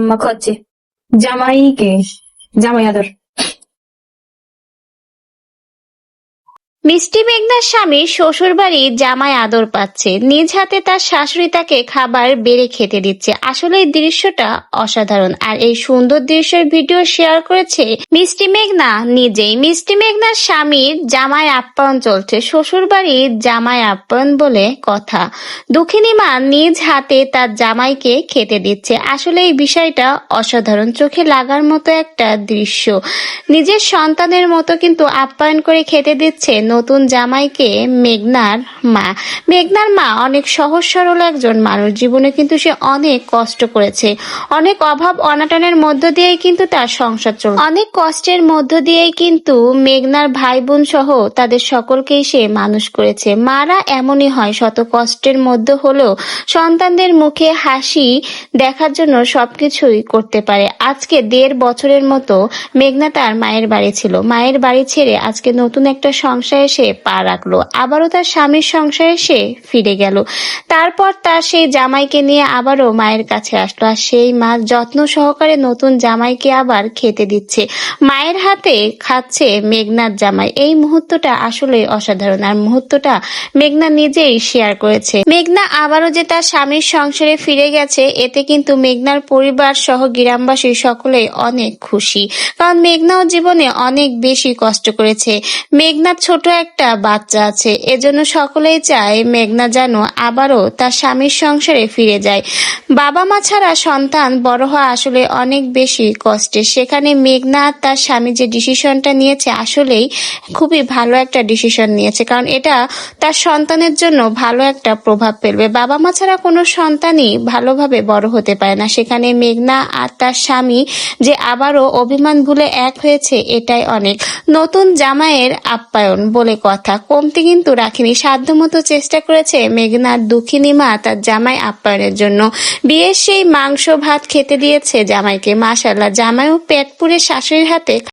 আম্মা খাচ্ছে জামাইকে জামাই আদর। মিষ্টি মেঘনার স্বামী শ্বশুরবাড়ি জামাই আদর পাচ্ছে, নিজ হাতে তার শাশুড়ি তাকে খাবার বেড়ে খেতে দিচ্ছে। আসলে এই দৃশ্যটা অসাধারণ, আর এই সুন্দর দৃশ্যের ভিডিও শেয়ার করেছে মিষ্টি মেঘনা নিজেই। মিষ্টি মেঘনার স্বামীর জামাই আপ্যায়ন চলছে, শ্বশুরবাড়ির জামাই আপ্যায়ন বলে কথা। দুঃখিনী মা নিজ হাতে তার জামাইকে খেতে দিচ্ছে। আসলে এই বিষয়টা অসাধারণ, চোখে লাগার মতো একটা দৃশ্য। নিজের সন্তানের মতো কিন্তু আপ্যায়ন করে খেতে দিচ্ছে নতুন জামাইকে মেঘনার মা। মেঘনার মা অনেক সহজ সরল একজন মানুষ, জীবনে কিন্তু সে অনেক কষ্ট করেছে, অনেক অভাব অনাটনের মধ্য দিয়েই কিন্তু তার সংসার চলছে, অনেক কষ্টের মধ্য দিয়েই কিন্তু মেঘনার ভাই বোন সহ তাদের সকলকেই সে মানুষ করেছে। মারা এমনই হয়, শত কষ্টের মধ্যে হলেও সন্তানদের মুখে হাসি দেখার জন্য সবকিছুই করতে পারে। আজকে 1.5 বছরের মতো মেঘনা তার মায়ের বাড়ি ছিল, মায়ের বাড়ি ছেড়ে আজকে নতুন একটা সংসারে সে পা রাখলো, আবারও তার স্বামীর সংসারে সে ফিরে গেল। তারপর তার সেই জামাইকে নিয়ে আবারও মায়ের কাছে আসলো, আর সেই মা যত্ন সহকারে নতুন জামাইকে আবার খেতে দিচ্ছে, মায়ের হাতে খাচ্ছে মেঘনার জামাই। এই মুহূর্তটা আসলে অসাধারণ, আর মুহূর্তটা মেঘনা নিজেই শেয়ার করেছে। মেঘনা আবারও যে তার স্বামীর সংসারে ফিরে গেছে, এতে কিন্তু মেঘনার পরিবার সহ গ্রামবাসী সকলেই অনেক খুশি, কারণ মেঘনাও জীবনে অনেক বেশি কষ্ট করেছে। মেঘনার ছোট একটা বাচ্চা আছে, এজন্য সকলেই চায় মেঘনা যেন আবারও তার স্বামীর সংসারে ফিরে যায়। বাবা মা ছাড়া সন্তান বড় হওয়া আসলে অনেক বেশি কষ্টের, সেখানে মেঘনা তার স্বামী যে ডিসিশনটা নিয়েছে আসলেই খুবই ভালো একটা ডিসিশন নিয়েছে, কারণ এটা তার সন্তানের জন্য ভালো একটা প্রভাব ফেলবে। বাবা মা ছাড়া কোনো সন্তানই ভালোভাবে বড় হতে পারে না, সেখানে মেঘনা আর তার স্বামী যে আবারও অভিমান ভুলে এক হয়েছে, এটাই অনেক। নতুন জামাইয়ের আপ্যায়ন বলে কথা, কমতি কিন্তু রাখেনি, সাধ্যমতো চেষ্টা করেছে মেঘনার দুঃখিনী মা তার জামাই আপ্যায়নের জন্য। বিয়ের সেই মাংস ভাত খেতে দিয়েছে জামাইকে, মাশাআল্লাহ জামাইও পেট পুড়ে শাশুড়ির হাতে